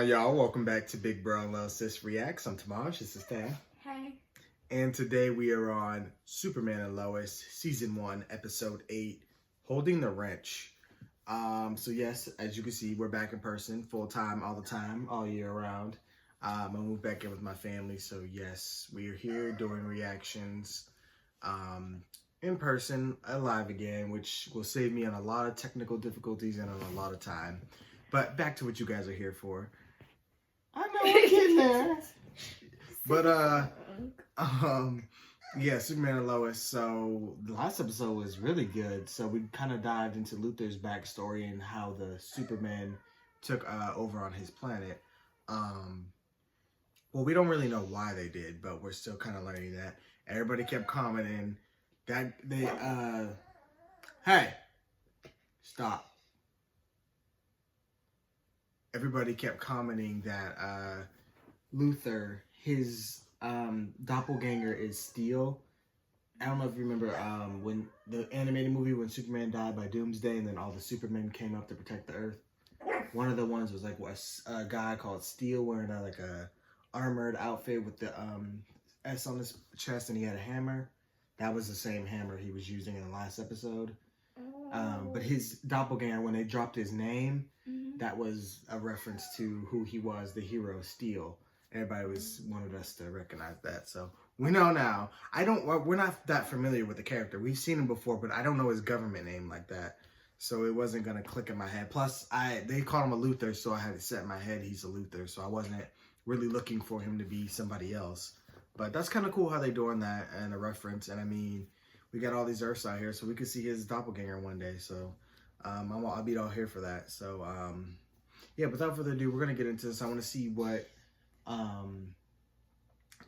on, y'all? Welcome back to Big Bro and Little Sis Reacts. I'm Tamaj. This is Dan. Hey. And today we are on Superman and Lois, Season 1, Episode 8, Holding the Wrench. So yes, as you can see, we're back in person, full-time, all the time, all year round. I moved back in with my family, so yes, we are here doing reactions in person, live again, which will save me on a lot of technical difficulties and on a lot of time. But back to what you guys are here for. I know we're getting there. But yeah, Superman and Lois. So the last episode was really good. So we kind of dived into Luthor's backstory and how the Superman took over on his planet. Well, we don't really know why they did, but we're still kind of learning that. Everybody kept commenting that they hey, stop. Everybody kept commenting that Luthor, his doppelganger is Steel. I don't know if you remember when the animated movie when Superman died by Doomsday and then all the Supermen came up to protect the Earth. One of the ones was like a guy called Steel wearing like a armored outfit with the S on his chest and he had a hammer. That was the same hammer he was using in the last episode. But his doppelganger, when they dropped his name, that was a reference to who he was, the hero Steel. Everybody wanted us to recognize that, so we know now. We're not that familiar with the character. We've seen him before, but I don't know his government name like that, so it wasn't gonna click in my head. Plus, they called him a Luthor, so I had it set in my head he's a Luthor, so I wasn't really looking for him to be somebody else. But that's kind of cool how they doing that and a reference. And I mean, we got all these Earths out here, so we could see his doppelganger one day. So I'll be all here for that. So yeah, without further ado, we're gonna get into this. I want to see what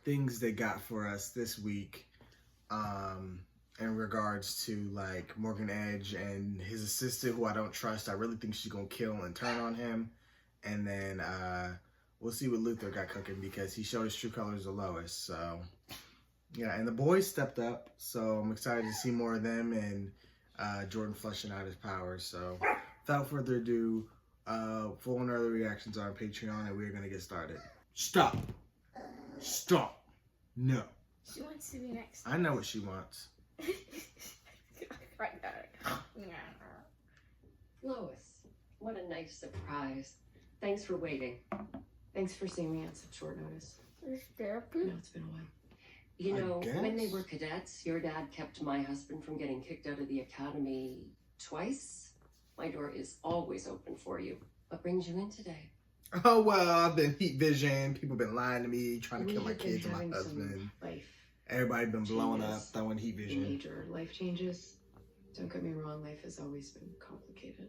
things they got for us this week in regards to like Morgan Edge and his assistant, who I don't trust. I really think she's gonna kill and turn on him. And then we'll see what Luthor got cooking because he showed his true colors of Lois. So yeah, and the boys stepped up, so I'm excited to see more of them and Jordan fleshing out his powers. So without further ado, full and early reactions are on Patreon, and we're gonna get started. Stop. No. She wants to be next. I know what she wants. Right there. Lois, what a nice surprise. Thanks for waiting. Thanks for seeing me on such short notice. There's therapy. No, it's been a while. You know, I when they guess. were cadets, your dad kept my husband from getting kicked out of the academy twice. My door is always open for you. What brings you in today? Oh, well, I've been heat vision. People been lying to me, trying to kill my have been kids and my having some husband. Life Everybody been blowing up, changes. throwing heat vision. Major life changes. Don't get me wrong, life has always been complicated.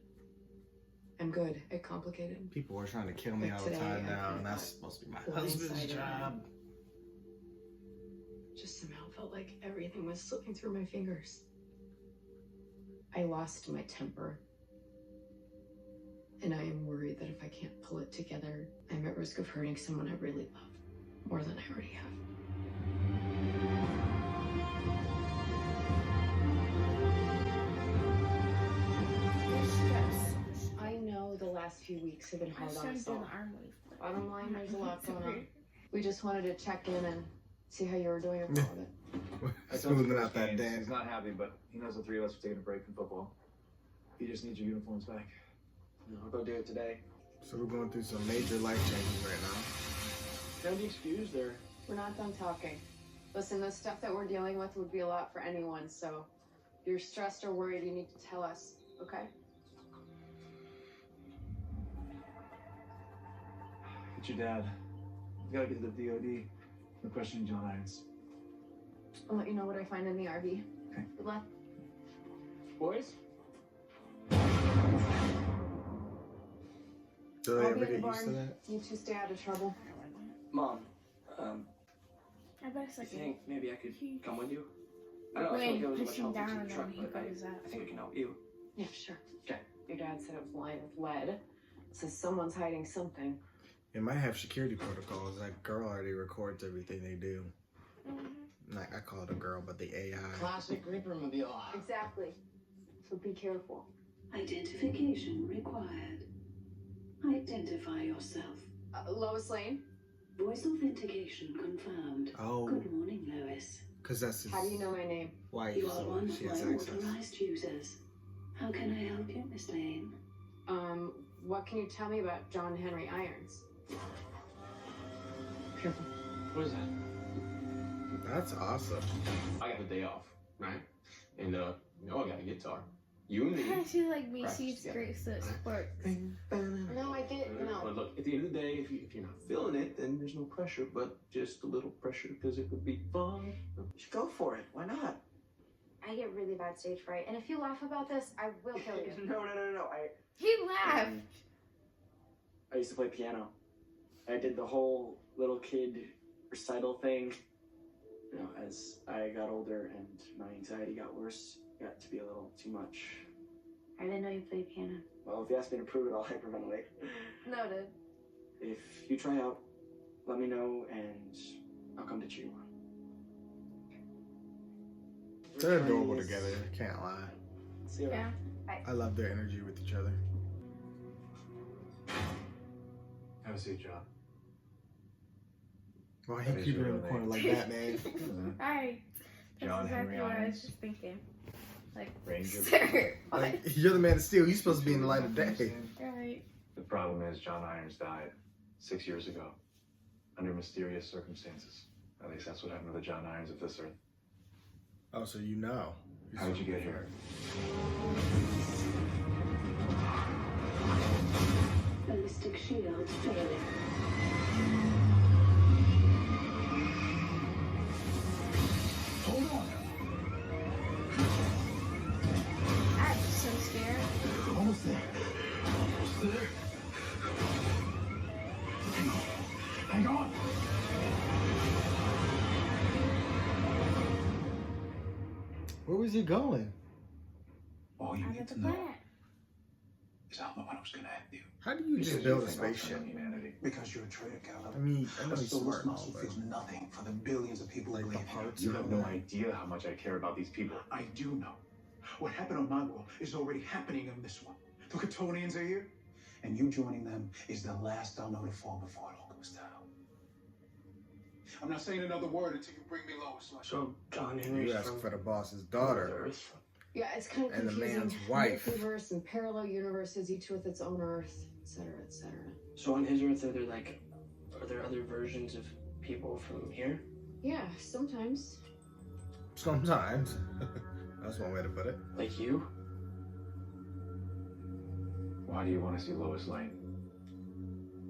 I'm good at complicated. People are trying to kill me Like all the today, time I now, got and that's supposed to be my husband's blindsided. job. Just somehow felt like everything was slipping through my fingers. I lost my temper. And I am worried that if I can't pull it together, I'm at risk of hurting someone I really love more than I already have. There's stress. I know the last few weeks have been I hard on started us doing all. the arm wave. Bottom line, there's a lot going on. We just wanted to check in and see how you were doing with all of it. Smoothing out that He's dance. not happy, but he knows the three of us are taking a break from football. He just needs your uniforms back. I'll go do it today. So we're going through some major life changes right now. Gotta be excused there. We're not done talking. Listen, the stuff that we're dealing with would be a lot for anyone, so if you're stressed or worried, you need to tell us, okay? It's your dad. You gotta get to the DOD. No questioning John Irons. I'll let you know what I find in the RV. Okay. Good luck. Boys? Do they I'll ever be in get the used to barn. that? You two stay out of trouble. Mom, I bet it's I like think maybe I could he- come with you. I don't feel like Wayne it was much pushing help down to the and truck, then he but goes out. I think I can help you. Yeah, sure. Okay. Your dad said it was lined with lead, so someone's hiding something. It might have security protocols. That girl already records everything they do. Like, I call it a girl, but the AI. Classic Reaper-mobile. Exactly. So be careful. Identification required. Identify yourself. Lois Lane. Voice authentication confirmed. Oh, Good morning, Lois. because that's his How do you know my name? wife, You are so one of she my has access. authorized users. How can I help you, Miss Lane? What can you tell me about John Henry Irons? Careful. What is that? That's awesome. I got the day off, right? And I got a guitar. You and me. I feel like me. Practice She's together. great at sports. No, I did no. But look, at the end of the day, if you're not feeling it, then there's no pressure, but just a little pressure because it would be fun. You should go for it. Why not? I get really bad stage fright, and if you laugh about this, I will kill you. No. He laughed. I used to play piano. I did the whole little kid recital thing. You know, as I got older and my anxiety got worse, it got to be a little too much. I didn't know you played piano. Well, if you ask me to prove it, I'll hyperventilate. Noted. If you try out, let me know and I'll come to cheer you on. They're adorable together. Can't lie. See you around. Yeah. I love their energy with each other. Have a seat, John. Why he That is keep it your in the real corner name. like that, man? Right. That's John exactly Henry what I was Irons. just thinking. Like, Ranger. sir. Like, you're the man of steel. You're supposed to be in the light of day. Right. The problem is John Irons died 6 years ago under mysterious circumstances. At least that's what happened to the John Irons of this earth. Oh, so you know. How did you get here? Ballistic shield failing. Hold on. I'm so scared. Almost there. Almost there. Hang on. Where was he going? All you Out need of the to know planet. is I'm the one who's gonna end you. How do you just Because build a think off spaceship? on humanity. Because you're a traitor, Caleb. I mean, I know A he's soulless smart and all, muscle but feels nothing for the billions of people like who the believe in parts. You and have all no that. idea how much I care about these people. I do know. What happened on my world is already happening on this one. The Catonians are here, and you joining them is the last I'll know to fall before it all goes down. I'm not saying another word until you bring me Lois. So John Henry's You ask from for the boss's daughter. Earth. Yeah, it's kind of And the confusing. man's wife. Multiverse and parallel universes, each with its own Earth, etc., etc. So on his Earth, are there other versions of people from here? Yeah, sometimes. Sometimes. That's one way to put it. Like you? Why do you want to see Lois Lane?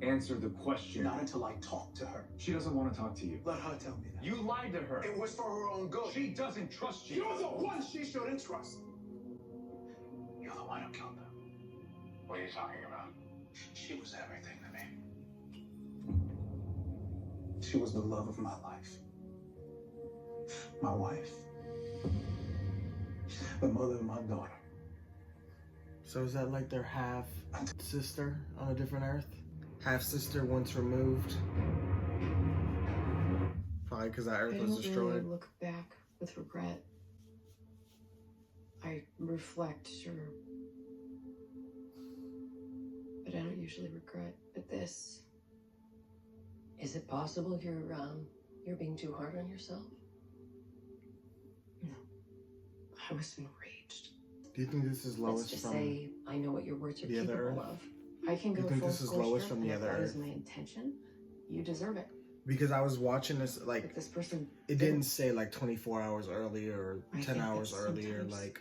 Answer the question. Not until I talk to her. She doesn't want to talk to you. Let her tell me that. You lied to her. It was for her own good. She doesn't trust you. You're the one she shouldn't trust. You're the one who killed her. What are you talking about? She was everything to me. She was the love of my life. My wife. The mother of my daughter. So is that like their half sister on a different Earth? Half sister once removed? Probably because that I Earth don't was really destroyed. look back with regret. I reflect, sure. But I don't usually regret. But this, Is it possible you're being too hard on yourself? I was enraged. Do you think this is Let's Lois just from... say I know what your words are the other capable Earth? of. I can You go think full this is scorched Lois earth, from and the if other that is Earth? my intention, you deserve it. Because I was watching this, like, But this person, it didn't say like 24 hours earlier or I 10 think hours that earlier. sometimes Like,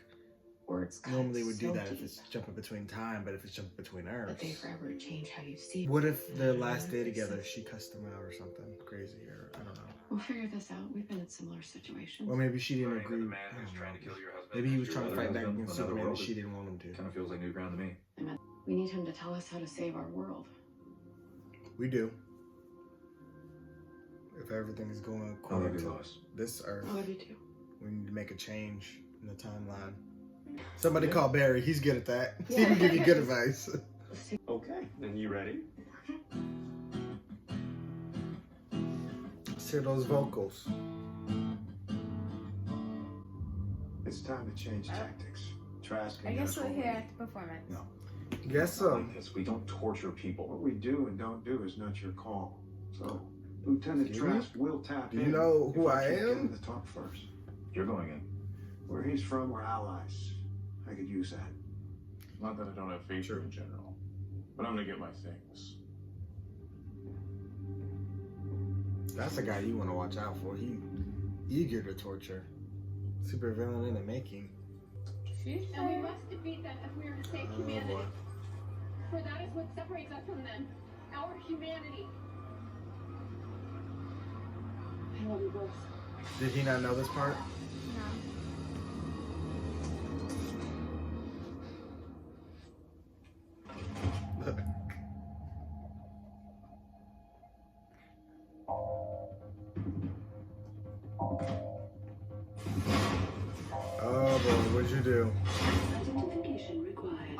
words cut normally would do so that if deep it's jumping between time, but if it's jumping between that Earths. they forever change how you see. What if their last day together, she cussed him out or something crazy, or I don't know. We'll figure this out. We've been in similar situations. Or maybe she didn't Running agree. with the man I who's don't trying know. to kill your husband. Maybe he was Your trying to other fight back husband against from another Superman and world. she didn't want him to. Kind of feels like new ground to me. We need him to tell us how to save our world. We do. If everything is going I love according you, to Lois. this Earth, I love you too. we need to make a change in the timeline. Somebody call Barry. He's good at that. He Yeah. can give you good advice. Okay, then you ready? Let's hear those vocals. It's time to change tactics. Try asking I guess us we're already. here at the performance. No. Guess so. Like this. We don't torture people. What we do and don't do is not your call. So, Lieutenant Excuse me? Trask will tap Do you in. know who if I can't get am? him to talk first. You're going in. Where he's from, we're allies. I could use that. Not that I don't have faith in general, but I'm gonna get my things. That's the guy you want to watch out for. He eager to torture. Super villain in the making. And we must defeat them if we are to save humanity. Boy. For that is what separates us from them. Our humanity. I love you both. Did he not know this part? Look. Oh boy, what'd you do? Identification required.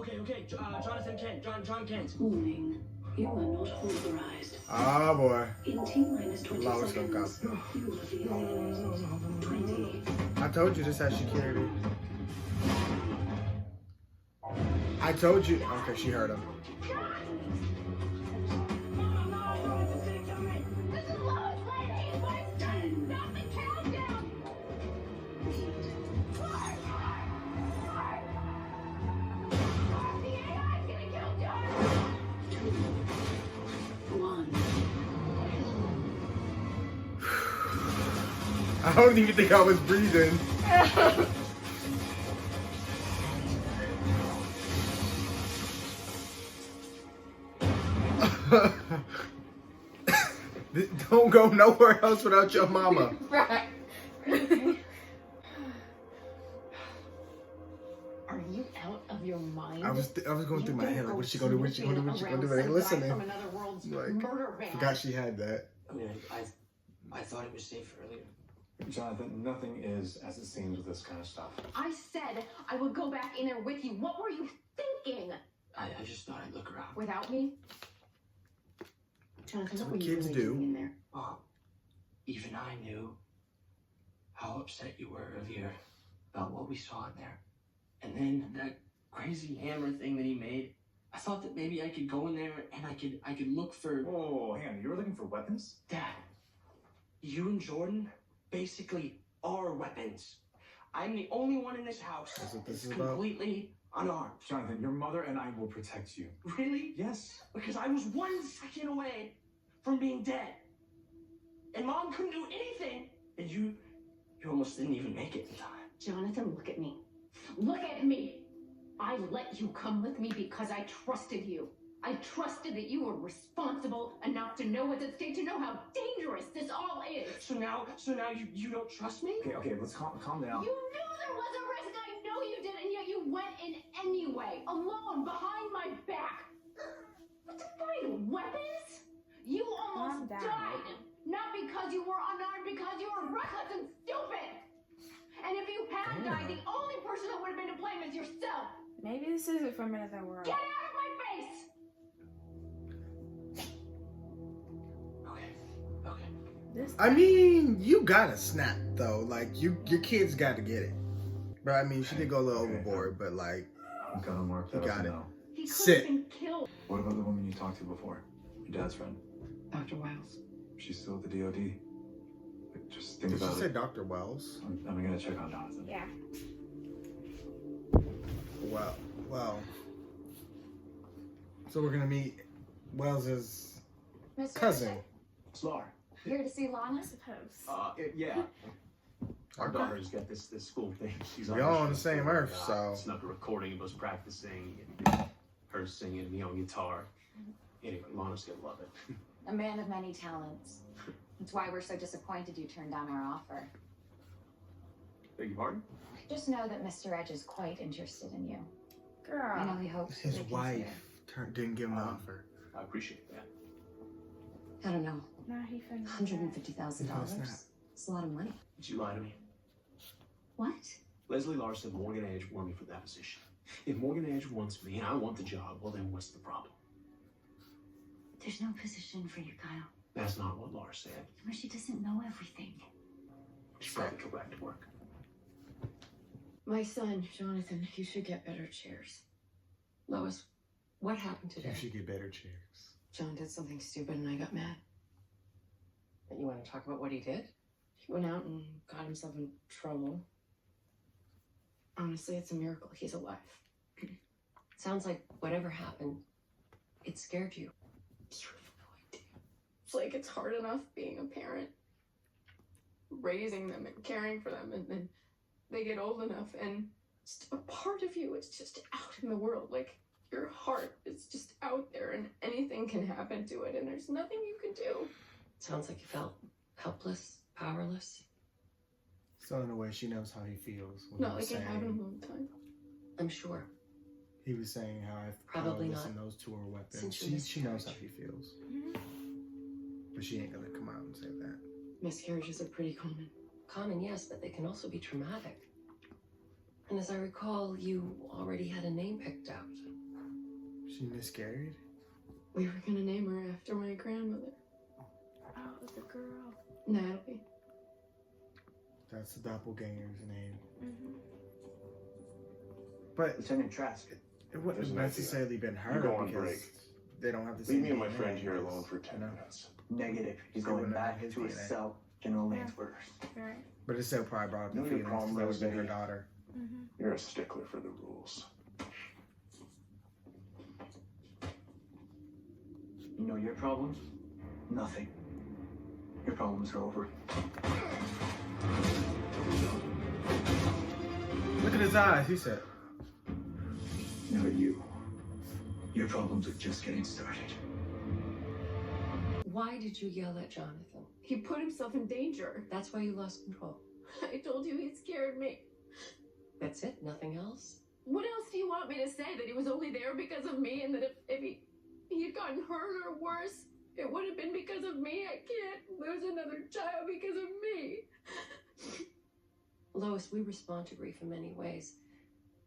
Okay. Jonathan Kent. John Kent. Warning. You are not authorized. Oh boy. In T-minus 20 Lois gonna seconds, come. you will be eliminated. 20. I told you this has security. I told you. Okay, she heard him. This is Lois Lane! My son! Stop the countdown! The AI's gonna kill John! 2, 1. I don't even think I was breathing. Don't go nowhere else without your mama. Right. Are you out of your mind? I was going through my head like, what's she gonna do? What's she gonna do? What's she gonna do? But Around I ain't some guy listening. from another world's Like, murder van. forgot she had that. I mean, I thought it was safe earlier. Jonathan, nothing is as it seems with this kind of stuff. I said I would go back in there with you. What were you thinking? I just thought I'd look around. Without me? Jonathan, That's what what were you kids really do. doing in there? Oh, even I knew how upset you were earlier about what we saw in there. And then that crazy hammer thing that he made. I thought that maybe I could go in there and I could look for. Oh, hang on. You were looking for weapons? Dad, you and Jordan basically are weapons. I'm the only one in this house That's what this that's is about? completely unarmed. Jonathan, your mother and I will protect you. Really? Yes. Because I was 1 second away from being dead. And Mom couldn't do anything. And you almost didn't even make it in time. Jonathan, look at me. Look at me. I let you come with me because I trusted you. I trusted that you were responsible enough to know what's at stake, to know how dangerous this all is. So now you don't trust me? Okay, let's calm down. You knew there was a risk. I know you did, and yet you went in anyway, alone, behind my back. To find weapons? You almost died. Not because you were unarmed, because you were reckless and stupid. And if you had died, the only person that would have been to blame is yourself. Maybe this isn't from another world. Get out of my face! Okay. This I mean, you gotta snap though. Like your kids got to get it. But I mean, she did go a little overboard. But like, I'm gonna mark you that got up it. now. He could Sit. have been killed. What about the woman you talked to before? Your dad's friend. Dr. Wiles. She's still at the DOD. Like, just think Did she about say it. Dr. Wells? I'm gonna check on Jonathan. Yeah. Well. So we're gonna meet Wells's Mr. cousin. Slar. Here to see Lana? I suppose. Yeah. Our daughter's got this school thing. She's We all on the same earth, so. Snuck a recording of us practicing, and her singing, me on guitar. Anyway, Lana's gonna love it. A man of many talents. That's why we're so disappointed you turned down our offer. Beg your pardon? Just know that Mr. Edge is quite interested in you. Girl. I know he hopes His to wife didn't give him the offer. I appreciate that. I don't know. Now he finds $150,000. It's a lot of money. Did you lie to me? What? Leslie Larson, Morgan Edge won me for that position. If Morgan Edge wants me and I want the job, well then what's the problem? There's no position for you, Kyle. That's not what Laura said. Well, she doesn't know everything. She's probably go back to work. My son, Jonathan, you should get better chairs. Lois, what happened You today? should get better chairs. John did something stupid and I got mad. You want to talk about what he did? He went out and got himself in trouble. Honestly, it's a miracle he's alive. Sounds like whatever happened, it scared you. You have no idea. It's like it's hard enough being a parent, raising them and caring for them, and then they get old enough and just a part of you is just out in the world. Like your heart is just out there and anything can happen to it and there's nothing you can do. Sounds like you felt helpless, powerless. So in a way, she knows how he feels. When Not he was like it saying- happened all the time. I'm sure. He was saying how if Probably powerless not. and those two are weapons. Since your She knows how miscarriage. he feels. Mm-hmm. But she ain't gonna come out and say that. Miscarriages are pretty common. Common, yes, but they can also be traumatic. And as I recall, you already had a name picked out. She miscarried? We were gonna name her after my grandmother, Oh, the girl. Natalie. That's the doppelganger's name. Mm-hmm. But Lieutenant Trask. it wouldn't There's have an idea. necessarily been her You go on because break. they don't have the Leave same me and my DNA, friend here because, alone for 10 you know. minutes. Negative. He's He going wouldn't have back his to his DNA. cell. General Lane's Yeah. orders. Right. But it still probably brought up the Know your feelings because problem, that would be her Rosemary? daughter. Mm-hmm. You're a stickler for the rules. You know your problems? Nothing. Your problems are over. Look at his eyes, he said. No, you. Your problems are just getting started. Why did you yell at Jonathan? He put himself in danger. That's why you lost control. I told you he scared me. That's it? Nothing else? What else do you want me to say? That he was only there because of me and that if he had gotten hurt or worse, it would have been because of me? I can't lose another child because of me. Lois, we respond to grief in many ways,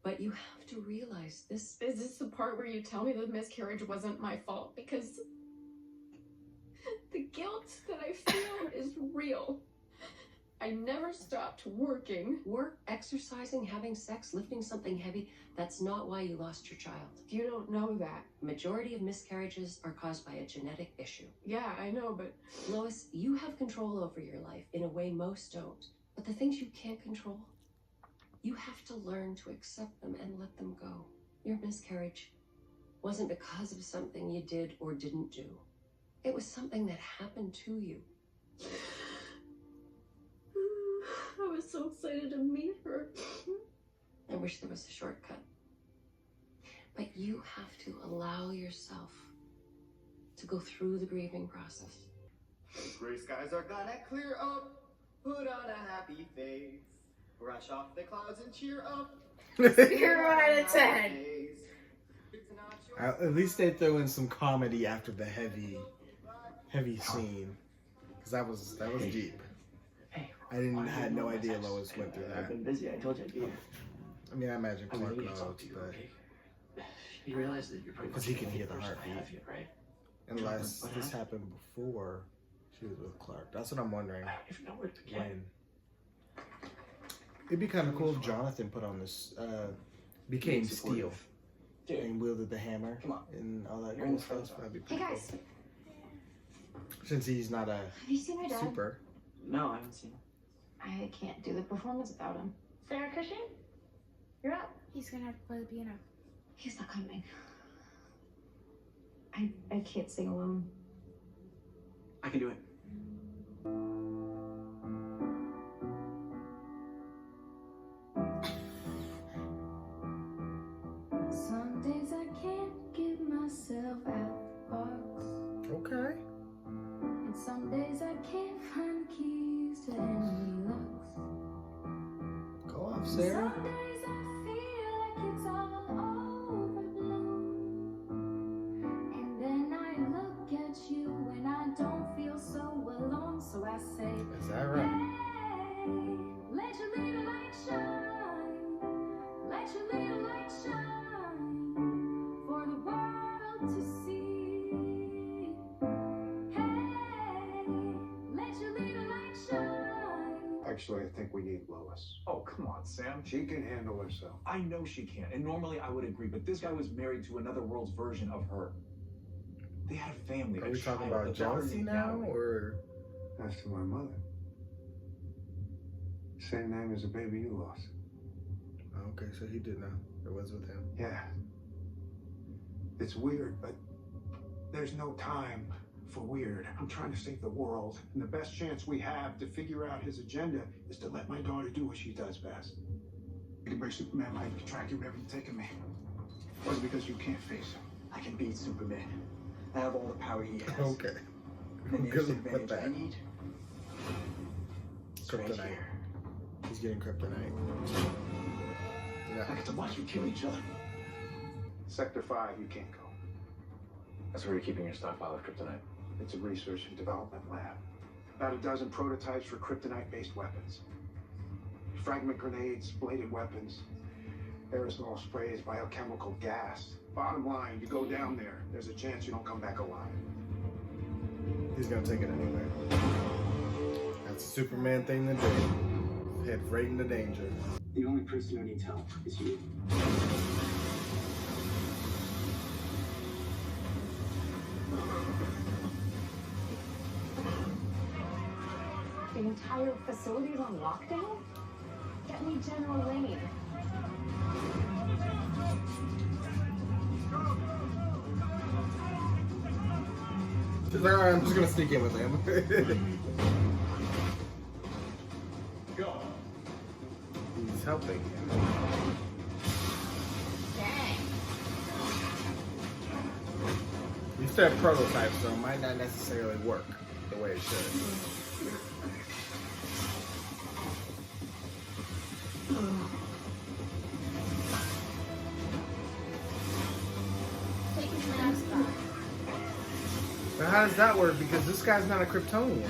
but you have to realize this. Is this the part where you tell me the miscarriage wasn't my fault? Because the guilt that I feel is real. I never stopped working. Work, exercising, having sex, lifting something heavy, that's not why you lost your child. You don't know that. Majority of miscarriages are caused by a genetic issue. Yeah, I know, but Lois, you have control over your life in a way most don't. But the things you can't control, you have to learn to accept them and let them go. Your miscarriage wasn't because of something you did or didn't do. It was something that happened to you. I was so excited to meet her. I wish there was a shortcut. But you have to allow yourself to go through the grieving process. Gray skies are gonna clear up. Put on a happy face. Brush off the clouds and cheer up. You're right at 10. At least they throw in some comedy after the heavy scene, because that was deep. I had no idea Lois went through I've that. been busy. I told you I'd be here. I mean, I imagine I Clark really need knows, to talk to you, but okay? You realize that you're pretty because much he can the hear the only person I heartbeat. have yet, right? Unless What this happened? happened before she was with Clark. That's what I'm wondering. I don't even know where to begin. When? It'd be kind of cool if Jonathan put on this, became Steel and wielded the hammer and all that You're in cool the front stuff. zone. That'd be Hey pretty guys, cool. Since he's not a have you seen my dad? super. No, I haven't seen him. I can't do the performance without him. Sarah Cushing, you're up. He's gonna have to play the piano. He's not coming. I can't sing alone. I can do it. Some days I can't give myself out the box. Okay. And some days I can't find the keys to any locks. Go off, Sarah. Some days I feel like it's all overblown. And then I look at you and I don't feel so alone. So I say, Is that right? hey, let your little light shine. Let your little light shine for the world to see. Hey, let your little light shine. Like Actually, I think we need Lois. Oh, come on, Sam. She can handle herself. I know she can, and normally I would agree, but this guy was married to another world's version of her. They had a family. Are we talking about jealousy now, or? As to my mother. Same name as the baby you lost. Okay, so he did know. It was with him. Yeah. It's weird, but there's no time for weird. I'm trying to save the world, and the best chance we have to figure out his agenda is to let my daughter do what she does best. You can break Superman, I can track you wherever you're taking me. Or because you can't face him. I can beat Superman. I have all the power he has. Okay. The nearest Good with advantage that. I need is right Kryptonite. here. He's getting kryptonite. Yeah. I get to watch you kill each other. Sector 5, you can't go. That's where you're keeping your stockpile of kryptonite. It's a research and development lab. About a dozen prototypes for kryptonite-based weapons. Fragment grenades, bladed weapons, aerosol sprays, biochemical gas. Bottom line, you go down there, there's a chance you don't come back alive. He's gonna take it anyway. That's a Superman thing to do. Head right into danger. The only person who needs help is you. The entire facility's on lockdown? Get me General Lane. She's like, alright, I'm just gonna sneak in with him. Go. He's helping. Dang. You said prototype, so it might not necessarily work the way it should. Take his mask off. But how does that work? Because this guy's not a Kryptonian.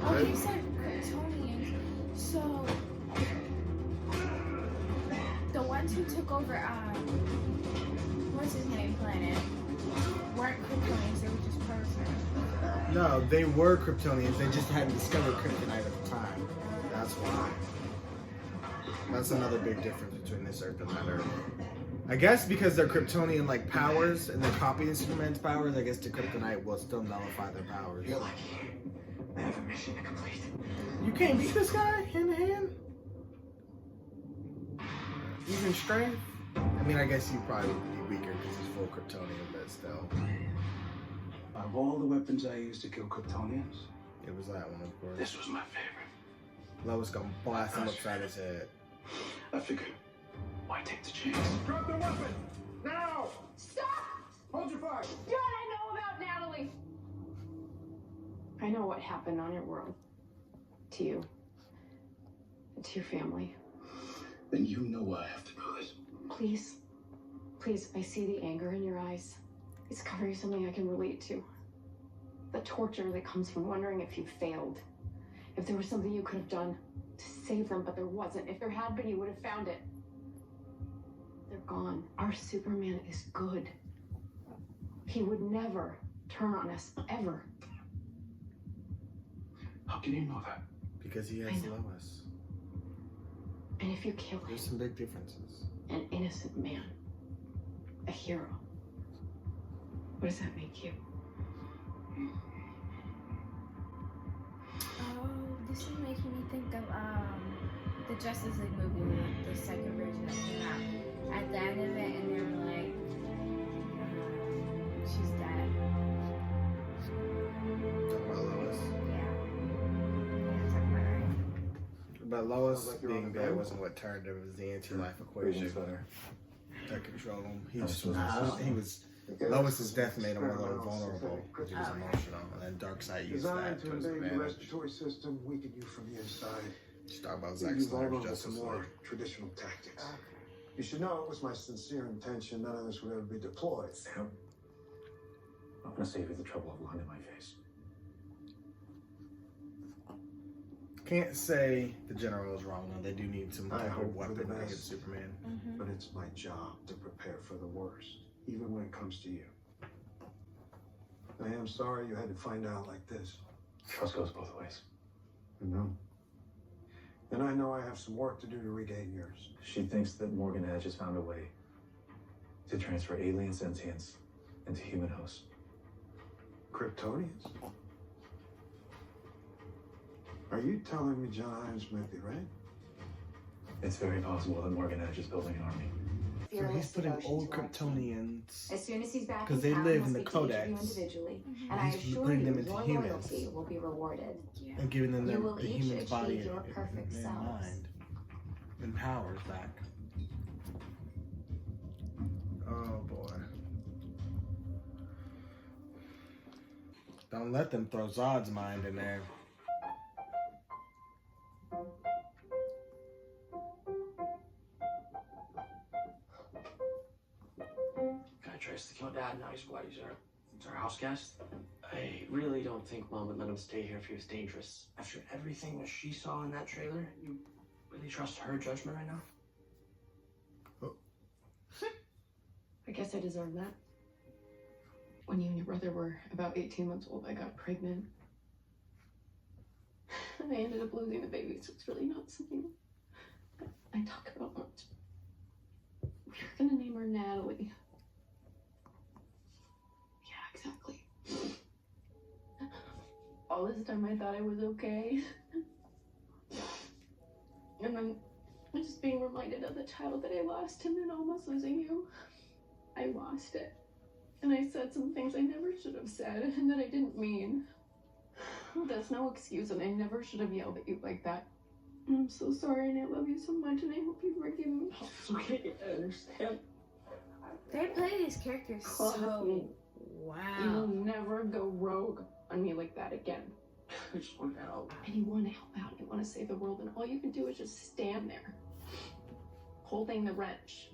Oh, you said Kryptonians. So the ones who took over what's his name planet weren't Kryptonians, they were just prototypes. No, they were Kryptonians. They just hadn't discovered kryptonite at the time. That's why. That's another big difference between this Earth and that Earth. I guess because they're Kryptonian like powers and they're copying Superman's powers, I guess the kryptonite will still nullify their powers. You're lucky. I have a mission to complete. You can't beat this guy hand to hand? Even strength? I mean, I guess he probably would be weaker because he's full Kryptonian, but still. Of all the weapons I used to kill Kryptonians, It was that one, of course. this was my favorite. Lois gonna blast him upside his head. I figured, why take the chance? Drop the weapon! Now! Stop! Hold your fire! God, I know about Natalie. I know what happened on your world. To you. And to your family. Then you know I have to do this. Please. Please, I see the anger in your eyes. It's covering something I can relate to. The torture that comes from wondering if you failed. If there was something you could have done to save them, but there wasn't. If there had been, you would have found it. They're gone. Our Superman is good. He would never turn on us, ever. How can you know that? Because he has I know. Lois. And if you kill him, There's some big differences. an innocent man, a hero, what does that make you? Oh, this is making me think of the Justice League movie, the second version that came out. At the end of it, and they were like, she's dead. Talking about Lois. Yeah, talking about her. But Lois Sounds like you're being on the dead boat. wasn't what turned him. It was the anti-life equation that controlled him. He just was. Wow. He was. Lois's death made him a little vulnerable because he was emotional, and then Darkseid used that Designed to to his invade your advantage. respiratory system, weaken you from the inside. Just talk about Leave Zack you Snyder's vulnerable to Justice more League. traditional tactics. You should know it was my sincere intention none of this would ever be deployed. Sam, I'm gonna save you the trouble of lying to my face. Can't say the general is wrong though. They do need some I type hope of for the weapon best. against Superman. But it's my job to prepare for the worst, even when it comes to you. I am sorry you had to find out like this. Trust goes both ways. I know. And I know I have some work to do to regain yours. She thinks that Morgan has just found a way to transfer alien sentience into human hosts. Kryptonians? Are you telling me John Irons might be right? It's very possible that Morgan Edge is building an army. So he's putting old Kryptonians, As soon as he's back because in they town, live we'll in the speak to each of you Codex, individually, and I he's assure putting you, them into your humans. loyalty will be rewarded. and giving them You will the each human's body achieve your perfect and selves. mind and powers back. Oh boy. Don't let them throw Zod's mind in there. Guy tries to kill Dad, now he's what? He's our house guest? I really don't think Mom would let him stay here if he was dangerous. After everything that she saw in that trailer, you really trust her judgment right now? I guess I deserve that. When you and your brother were about 18 months old, I got pregnant. And I ended up losing the baby, so it's really not something I talk about much. We were gonna name her Natalie. Yeah, exactly. All this time I thought I was okay. And then I'm just being reminded of the child that I lost and then almost losing you. I lost it. And I said some things I never should have said and that I didn't mean. That's no excuse, and I never should have yelled at you like that. I'm so sorry, and I love you so much, and I hope you forgive me. It's okay, I understand. They play these characters so wow. You will never go rogue on me like that again. I just want to help. And you want to help out, you want to save the world, and all you can do is just stand there, holding the wrench.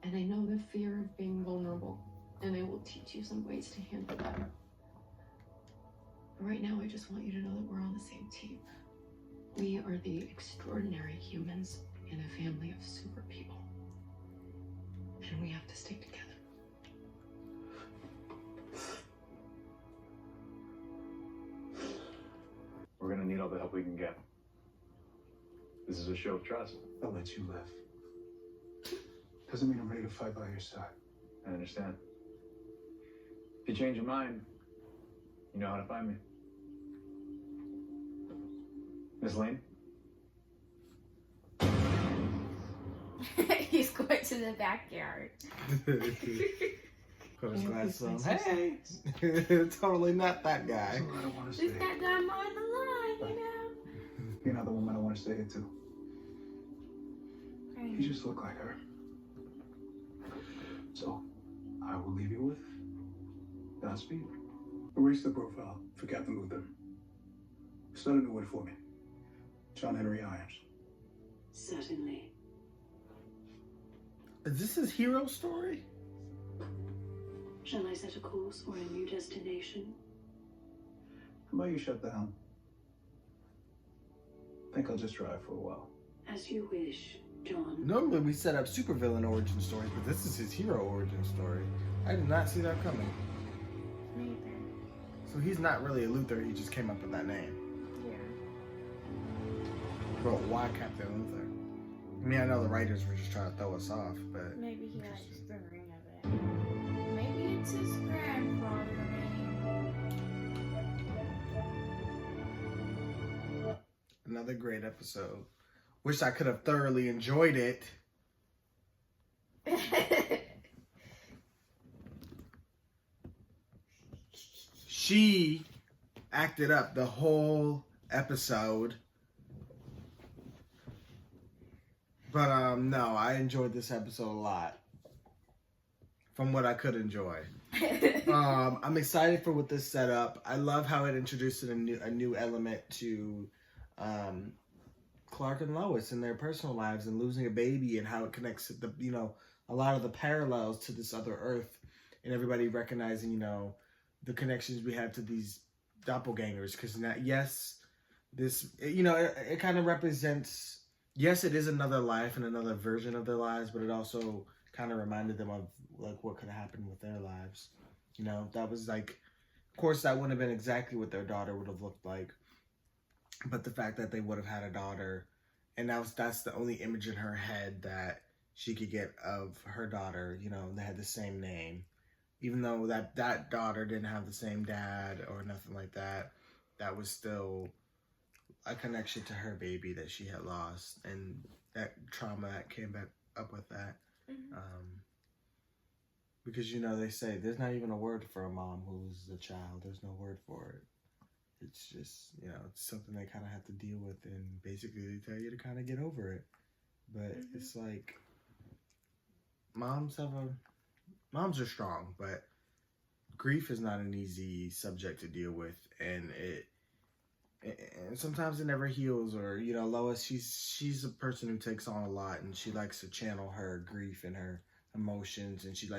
And I know the fear of being vulnerable, and I will teach you some ways to handle that. But right now, I just want you to know that we're on the same team. We are the extraordinary humans in a family of super people. And we have to stick together. We're gonna need all the help we can get. This is a show of trust. I'll let you live. Doesn't mean I'm ready to fight by your side. I understand. If you change your mind, you know how to find me. Miss Lane? He's going to the backyard. Put his glasses on. Hey! Totally not that guy. I don't want to He's stay. that guy mowing the lawn, you know? You're not the woman I want to stay here to. You just look like her. So, I will leave you with Godspeed. Erase the profile for Captain Luthor. Start a new one for me. John Henry Irons. Certainly. Is this his hero story? Shall I set a course for a new destination? How about you shut down? I think I'll just drive for a while. As you wish, John. Normally we set up supervillain origin stories, but this is his hero origin story. I did not see that coming. So he's not really a Luthor, he just came up with that name. Yeah. But why Captain Luthor? I mean, I know the writers were just trying to throw us off, but... Maybe he likes the ring of it. Maybe it's his grandfather name. Another great episode. Wish I could have thoroughly enjoyed it. She acted up the whole episode. But no, I enjoyed this episode a lot. From what I could enjoy. I'm excited for what this set up. I love how it introduced a new element to Clark and Lois in their personal lives and losing a baby and how it connects the a lot of the parallels to this other Earth and everybody recognizing the connections we have to these doppelgangers, because yes, this it kind of represents, yes, it is another life and another version of their lives, but it also kind of reminded them of like what could have happened with their lives You know, that was like, of course, that wouldn't have been exactly what their daughter would have looked like, but the fact that they would have had a daughter, and that's the only image in her head that she could get of her daughter. You know, they had the same name, even though that daughter didn't have the same dad or nothing like that. That was still a connection to her baby that she had lost, and that trauma that came back up with that. Because, you know, they say there's not even a word for a mom who loses a child. There's no word for it. It's just, you know, it's something they kind of have to deal with, and basically they tell you to kind of get over it. But it's like, moms are strong, but grief is not an easy subject to deal with, and and sometimes it never heals. Or, you know, Lois, she's a person who takes on a lot, and she likes to channel her grief and her emotions, and she's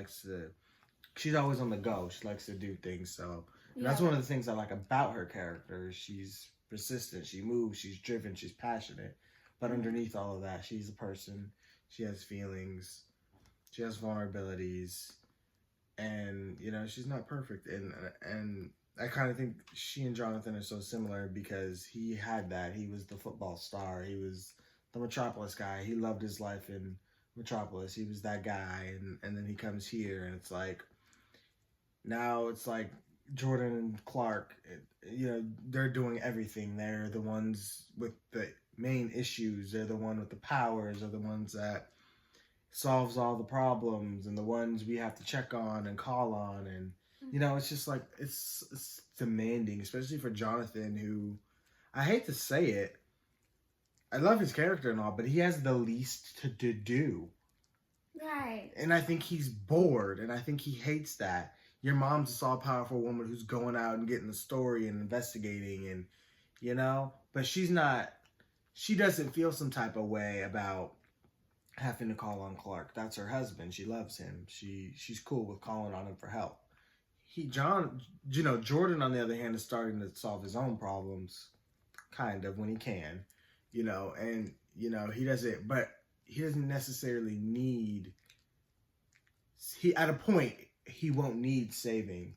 always on the go. She likes to do things. So that's one of the things I like about her character. She's persistent, she moves, she's driven, she's passionate, but underneath all of that, she's a person. She has feelings, she has vulnerabilities, and, you know, she's not perfect. And I kind of think she and Jonathan are so similar, because he had that. He was the football star, he was the Metropolis guy, he loved his life in Metropolis, he was that guy, and then he comes here, and it's like, now it's like Jordan and Clark, you know, they're doing everything. They're the ones with the main issues, they're the one with the powers, they're the ones that solves all the problems, and the ones we have to check on and call on. And, you know, it's just like, it's demanding, especially for Jonathan, who, I hate to say it, I love his character and all, but he has the least to do. Right. And I think he's bored, and I think he hates that. Your mom's this all-powerful woman who's going out and getting the story and investigating, and, you know, but she doesn't feel some type of way about having to call on Clark. That's her husband. She loves him. She's cool with calling on him for help. Jordan, on the other hand, is starting to solve his own problems, kind of, when he can, you know, and, you know, he doesn't necessarily need, at a point, he won't need saving,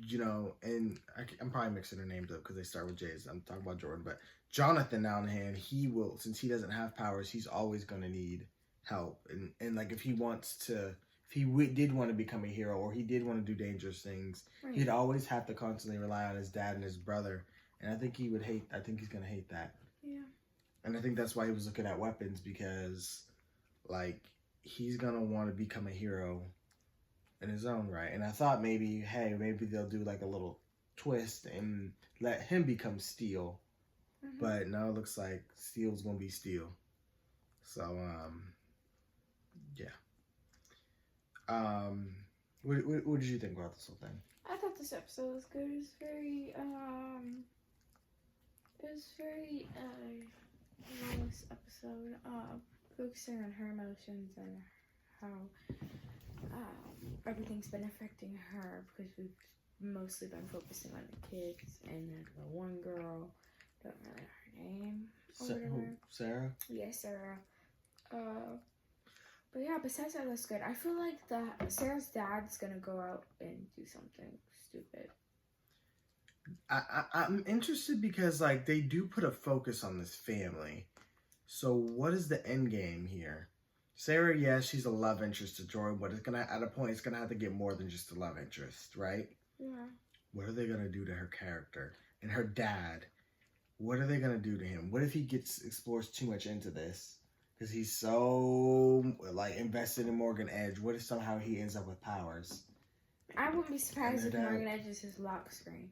you know. And I'm probably mixing their names up because they start with J's. I'm talking about Jordan, but Jonathan, on the hand, he will, since he doesn't have powers, he's always going to need help. And like, if he did want to become a hero, or he did want to do dangerous things, right, he'd always have to constantly rely on his dad and his brother. And I think he's going to hate that. Yeah. And I think that's why he was looking at weapons, because, like, he's going to want to become a hero in his own right. And I thought maybe they'll do like a little twist and let him become Steel. But no, it looks like Steel's going to be Steel. So, yeah. What did you think about this whole thing? I thought this episode was good. It was very nice episode. Focusing on her emotions and how everything's been affecting her, because we've mostly been focusing on the kids and then the one girl, don't know her name or whatever. Sarah? Yeah, Sarah. But yeah, besides that, that's good. I feel like Sarah's dad's gonna go out and do something stupid. I'm interested because, like, they do put a focus on this family. So what is the end game here? Sarah, yes, she's a love interest to Jordan, but at a point it's gonna have to get more than just a love interest, right? Yeah. What are they gonna do to her character? And her dad, what are they gonna do to him? What if he explores too much into this? Because he's so, like, invested in Morgan Edge. What if somehow he ends up with powers? I wouldn't be surprised if Morgan Edge is his lock screen.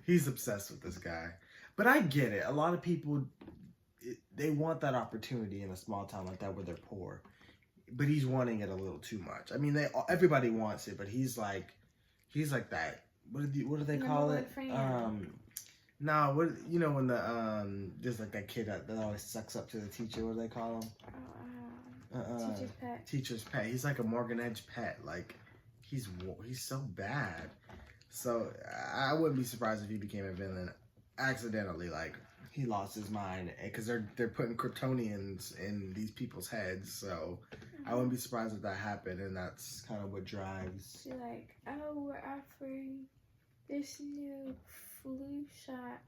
He's obsessed with this guy. But I get it. A lot of people, they want that opportunity in a small town like that where they're poor. But he's wanting it a little too much. I mean, everybody wants it, but he's like that. What do they call it? No, when there's like that kid that always sucks up to the teacher. What do they call him? Teacher's pet. Teacher's pet. He's like a Morgan Edge pet. Like, he's so bad. So I wouldn't be surprised if he became a villain accidentally. Like, he lost his mind because they're putting Kryptonians in these people's heads. So I wouldn't be surprised if that happened, and that's kind of what drives. She's like, oh, we're offering this new flu shot.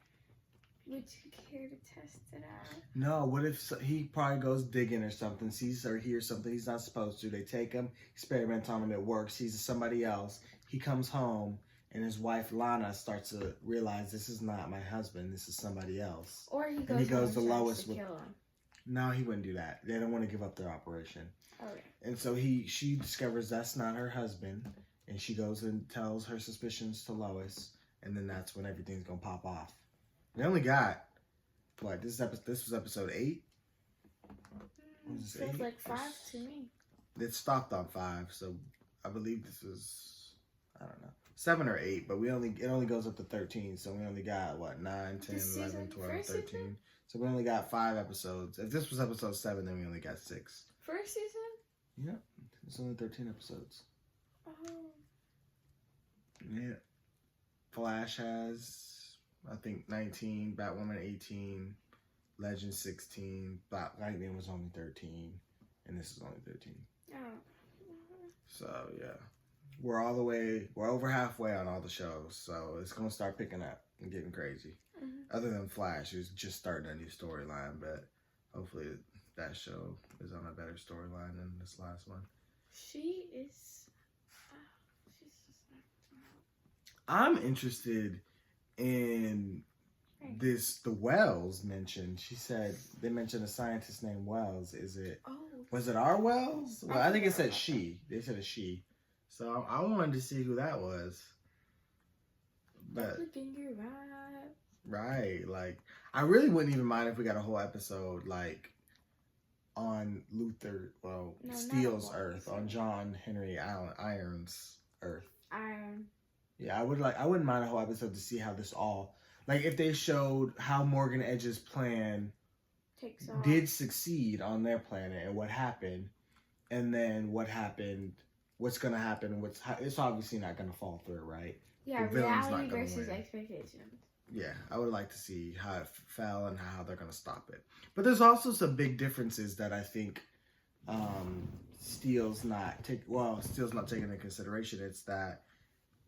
Would you care to test it out? No, what if he probably goes digging or something, sees or hears something he's not supposed to. They take him, experiment on him, it works. He's somebody else. He comes home, and his wife Lana starts to realize this is not my husband. This is somebody else. Or he goes, and he goes to home and Lois tries to with. kill him. No, he wouldn't do that. They don't want to give up their operation. Okay. And so she discovers that's not her husband, and she goes and tells her suspicions to Lois, and then that's when everything's gonna pop off. They only got what this was episode 8. Feels like 5 to me. It stopped on 5, so I believe this is, I don't know, 7 or 8, but it only goes up to 13, so we only got what 9, 10, 11, 12, 13. Season? So we only got 5 episodes. If this was episode 7, then we only got 6. First season? Yeah, it's only 13 episodes. Oh. Yeah. Flash has, I think, 19, Batwoman 18, Legend 16, Black Lightning was only 13, and this is only 13. Oh. So, yeah. We're over halfway on all the shows, so it's going to start picking up and getting crazy. Mm-hmm. Other than Flash, who's just starting a new storyline, but hopefully that show is on a better storyline than this last one. She is... she's just not... I'm interested in the Wells mentioned. She said they mentioned a scientist named Wells. Was it our Wells? Well, I think it said she. They said a she. So I wanted to see who that was. But right, like I really wouldn't even mind if we got a whole episode like on Luthor, Steele's Earth, on John Henry Irons' Earth. Yeah, I wouldn't mind a whole episode to see how this all, like if they showed how Morgan Edge's plan did succeed on their planet and what happened, and then what happened, what's going to happen, it's obviously not going to fall through, right? Yeah, reality versus expectations. Yeah, I would like to see how it fell and how they're going to stop it. But there's also some big differences that I think Steele's not taking into consideration. It's that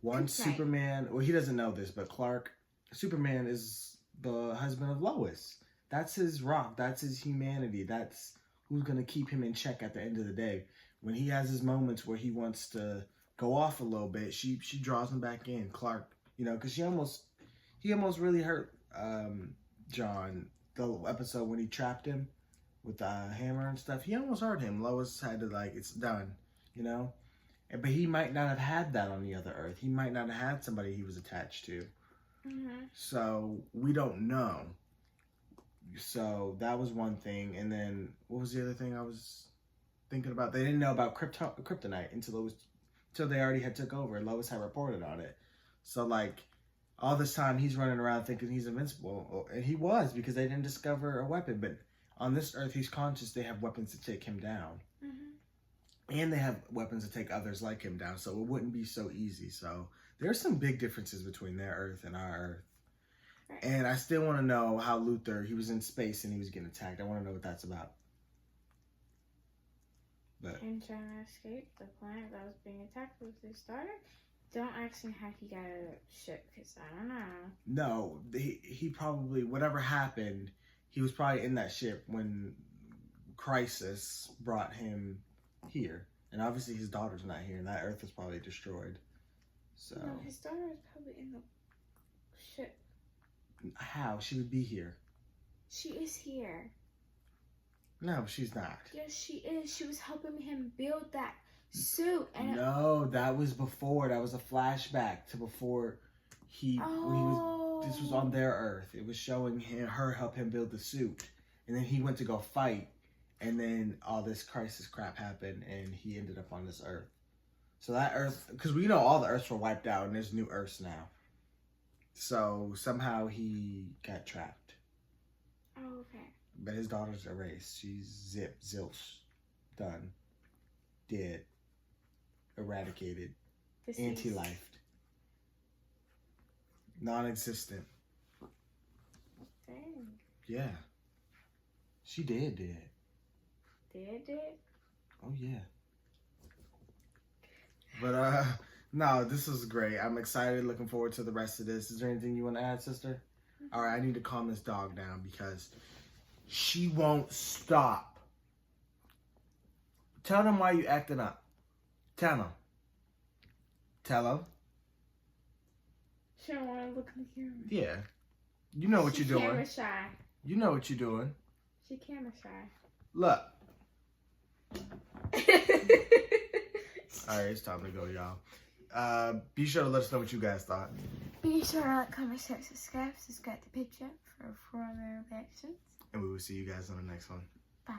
one, Superman, well, he doesn't know this, but Superman is the husband of Lois. That's his rock. That's his humanity. That's who's going to keep him in check at the end of the day. When he has his moments where he wants to go off a little bit, she draws him back in. Clark, because he almost really hurt John. The episode when he trapped him with the hammer and stuff, he almost hurt him. Lois had to it's done, But he might not have had that on the other Earth. He might not have had somebody he was attached to. Mm-hmm. So we don't know. So that was one thing. And then what was the other thing I was thinking about? They didn't know about kryptonite until they already had took over. Lois had reported on it. So all this time he's running around thinking he's invincible. And he was, because they didn't discover a weapon. But on this Earth, he's conscious they have weapons to take him down. Mm-hmm. And they have weapons to take others like him down. So it wouldn't be so easy. So there's some big differences between their Earth and our Earth. Right. And I still want to know how Luthor, he was in space and he was getting attacked. I want to know what that's about. But him trying to escape the planet that was being attacked with his daughter? Don't ask me how he got a ship, because I don't know. No, he probably, whatever happened, he was probably in that ship when Crisis brought him here. And obviously his daughter's not here, and that Earth is probably destroyed. So no, his daughter is probably in the ship. How? She would be here. She is here. No, she's not. Yes, she is. She was helping him build that suit. And no, that was before. That was a flashback to before this was on their Earth. It was showing her help him build the suit. And then he went to go fight. And then all this Crisis crap happened. And he ended up on this Earth. So that Earth, because we know all the Earths were wiped out. And there's new Earths now. So somehow he got trapped. Oh, okay. But his daughter's erased. She's zilch, done, dead, eradicated, anti-lifed, non-existent. Dang. Yeah. She did. Did? Oh yeah. But no, this is great. I'm excited, looking forward to the rest of this. Is there anything you want to add, sister? All right, I need to calm this dog down because she won't stop. Tell them why you acting up. Tell them. Tell them. She don't want to look in the camera. Yeah. You know what She's you're doing. Camera shy. You know what you're doing. She camera shy. Look. All right, it's time to go, y'all. Be sure to let us know what you guys thought. Be sure to like, comment, share, subscribe to picture for further reactions. And we will see you guys on the next one. Bye.